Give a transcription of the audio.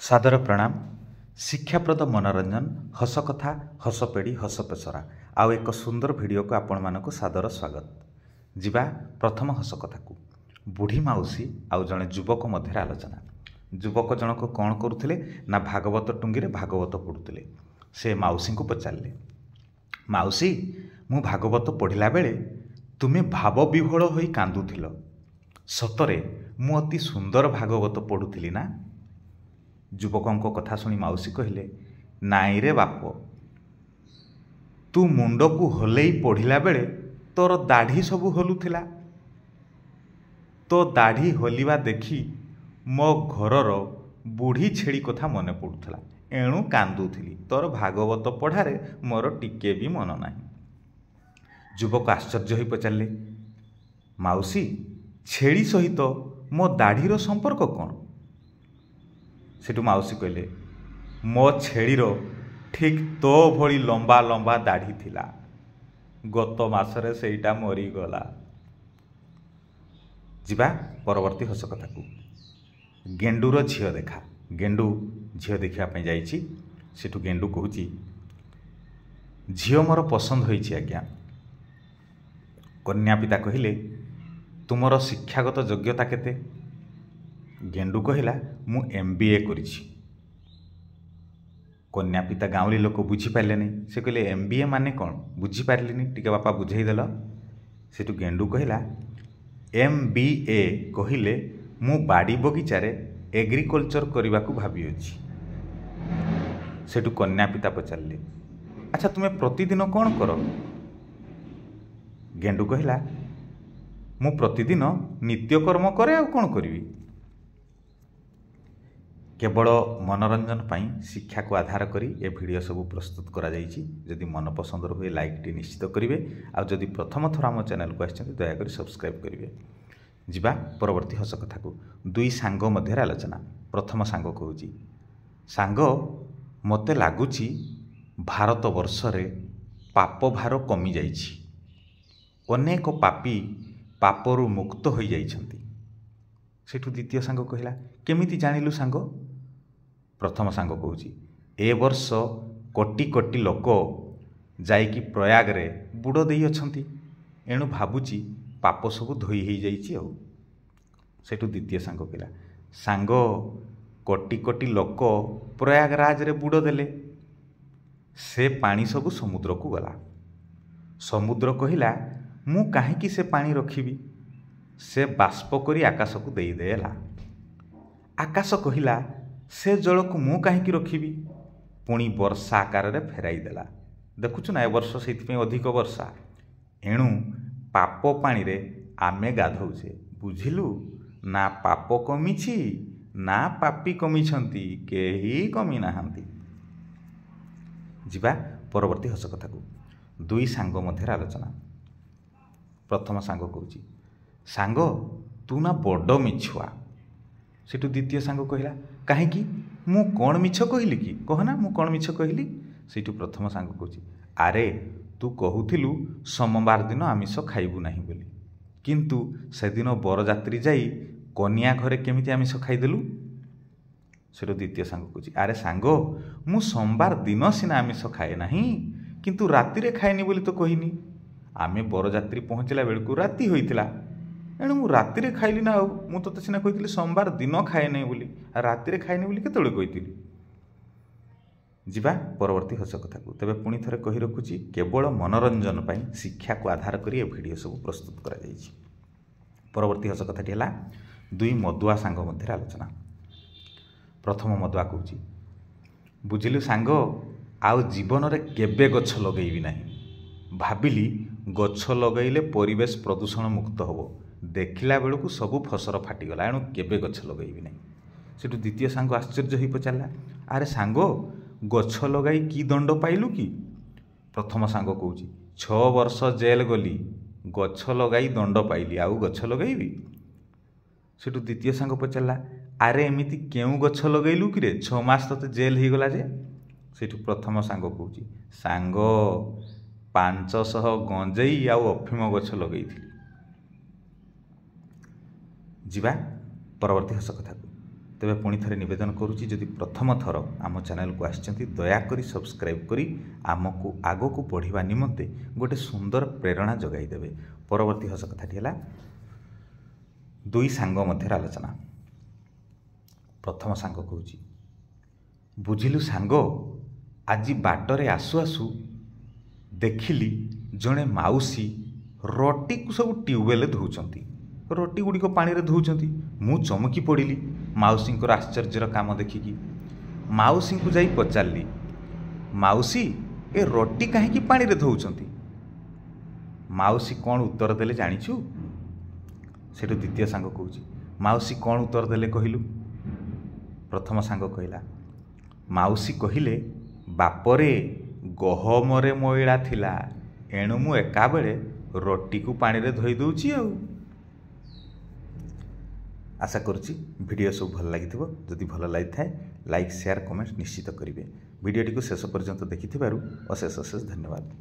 सादर प्रणाम। शिक्षाप्रद मनोरंजन हस कथा हस पेड़ी हस पेसरा आउ एक सुंदर वीडियो को आपण मानक सादर स्वागत। जिबा प्रथम हस कथा को बुढ़ी माउसी आउ जड़े युवक मध्य आलोचना। युवक जनक कौन करुले ना भागवत टुंगी भागवत पढ़ुले। से माउसी को पचारे, माउसी मु भागवत पढ़ला बेले तुमे भाव विह्वल होई कांदुथिल, सतरे मु अति सुंदर भागवत पढ़ुली ना। युवकों कथा शुणी माउसी कहले, नाई रे बाप, तू मुंड को हलई पढ़ला बेले तोर दाढ़ी सबू हलुथिला। तो दाढ़ी हलिवा देखी मो घरर बुढ़ी छेड़ी कथा मन पड़ुला, एणु कांदुथिली। तोर भागवत पढ़ारे मोर टिके भी मन नाही। युवक आश्चर्य होई पचारे, माउसी छेड़ी सहित मो दाढ़ीर संपर्क कौन? सेठू माउसी कहले, मो छेड़ीर ठीक तो भली लंबा लंबा दाढ़ी थिला, गत मासरे सेटा मरीगला। जिबा परवर्ती हस कथा को गेंडूर झील देखा। गेंडू झील देखापी जाइछि। सेठू गेंडू कहूची, झील मोर पसंद होइछि आज्ञा। कन्या पिता कहिले, तुमर शिक्षागत योग्यता केते? गेंडू कहला, मु MBA करिछि। कन्या पिता गाँवली लोक बुझीपारे नहीं। से कहले, MBA माने कौन? बुझीपारे टिके बापा बुझेदेल। सेठू गेंडू कहला, MBA कहले मु बाड़ी बगीचारे एग्रीकल्चर करने को भावी अछि। सेठू कन्या पिता पचारे, अच्छा तुम्हें प्रतिदिन कौन कर? गेंडू कहला, मु प्रतिदिन नित्यकर्म करे आ कौन करी। केवल मनोरंजन पाई शिक्षा को आधार करी ए वीडियो सब प्रस्तुत करा जाइछि। यदि मन पसंद हुए लाइक टी निश्चित करेंगे। आदि प्रथम थर आम चैनल को आसछन्ति दयाकोरी सब्सक्राइब करेंगे। जिबा परवर्ती हस कथा को दुई सांग मध्य आलोचना। प्रथम सांग कहूँ, सांग मते लगुच भारत वर्ष रे पाप भार कमी जाइछि। अनेक पापी पापरु मुक्त हो जाइछन्ति। सेठू द्वितीय सांग कहला, केमिति जानिलु सांग? प्रथम सांग कहूँ, ए वर्ष कोटी कोटी लोक जाइकी प्रयाग रे बुड़ देई अछन्ति, एणु भाबुची पाप सब धोई हो जाइछि। आ सेठू द्वितीय सांग कहला, सांग कोटी कोटी लोक प्रयागराज रे बुड़ देले, से पानी सब समुद्र को गला। समुद्र कहला, मु काहींकी से पानी रखिबी, से बाष्प करी आकाश को देई देला। आकाश कहला, से जल को मु काहींकी रखिबी, पुणी वर्षा आकार रे फेराई देला। देखुछु ना ए वर्ष से अधिक वर्षा, एणु पाप पानी रे आमे गाधौछे। बुझिलु ना? पाप कमिछि ना पापी कमिछन्ति, केही कमी नाहांती। जिबा परवर्ती हस कथा को दुई सांग मध्य आलोचना। प्रथम सांग कहूँ, सांग तू ना बड़ मिछुआ। सेठू द्वितीय सांग कहला, काहेकि मु कौन मिछ कहली कि? कहना मु कौन मिछ कहली? सेठू प्रथम सांग कहूँ, आरे तू कहूथिलु सोमवार दिन आमिष खाइबु नाही बोली, किंतु सेदिन बरजात्री जाई कन्या घरे केमिति आमिष खाइदेलु? सेठू द्वितीय सांग कहूँ, आरे सांग मु सोमवार दिन सिना आमिष खाए नाही, किंतु राति रे खाएनी बोली तो कहिनी। आमे बरजात्री पहुँचला बेलू राति होइतिला, एणु मु राति रे खाइली ना। मु तोते सिना कहितिली सोमवार दिन खाए नहीं बोली, राति रे खाएनी बोली केतबेले कहितिली। जिबा परवर्ती हस कथा को तेबे पुणी थरे कहि रखुची, केवल मनोरंजन पाई शिक्षा को आधार करी ए वीडियो सब प्रस्तुत करा जाइछि। परवर्ती हस कथाटी हला दुई मदुआ सांग मध्य आलोचना। प्रथम मदुआ कहूँ, बुझिलु सांग आउ जीवन रे केबे गछ लगेइबी नाही। भाबिली गछ लगेइले परिवेश प्रदूषण मुक्त होबो, देखिला बेलू सबू फसर फाटीगला, एणु केबे गछ लगेइबी नाही। सेठू द्वितीय सांग आश्चर्य होई पचारला, आरे सांग गछ लगाई की दंड पाइलु कि? प्रथम सांग कहूँ, 6 वर्ष जेल गली, गछ लगाई दंड पाइली, आउ गछ लगेइबी? सेठू द्वितीय सांग पचारला, आरे एमिति केउ गछ लगेइलु कि रे, 6 मास तते जेल ही गला जे? सेठू प्रथम सांग कहूँ, सांग 500 गंजेई आउ अफिम गछ लगेइथिली। जिबा परवर्ती हस कथा को तेबे पुणी थरे निवेदन करुच्ची जदि प्रथम थर आम चैनल को आसिचंती दयाकरी सब्सक्राइब करी आमको आगको बढ़िबा निमंते गोटे सुंदर प्रेरणा जगाई देबे। परवर्ती हस कथाटी है दुई सांग मध्य आलोचना। प्रथम सांग कहूँ बुझिलु सांग आज बाटरे आसु आसु देखिली जड़े माउसी रोटी को सब ट्यूबवेल धोउछंती रोटी गुड़िक पानी रे धोउछंती। मु चमकी पड़िली माउसी आश्चर्यर काम देखिकी। माउसी को जाई पचारली माउसी ए रोटी कहीं पानी रे धोउछंती। माउसी कौन उत्तर देले जानिछु? सेठु द्वितीय सांग कहूँ माउसी कौन उत्तर देले कहलु? प्रथम सांग कहला माउसी कहिले बापरे गहमरे मैला थिला एणु मु एका बेले रोटी को पानी रे धोई दउची। आशा करुच्ची वीडियो सब भल लगी जदि भल लगी थाए लाइक शेयर कमेंट निश्चित करेंगे। वीडियोटी को शेष पर्यंत देखि अशेष अशेष धन्यवाद।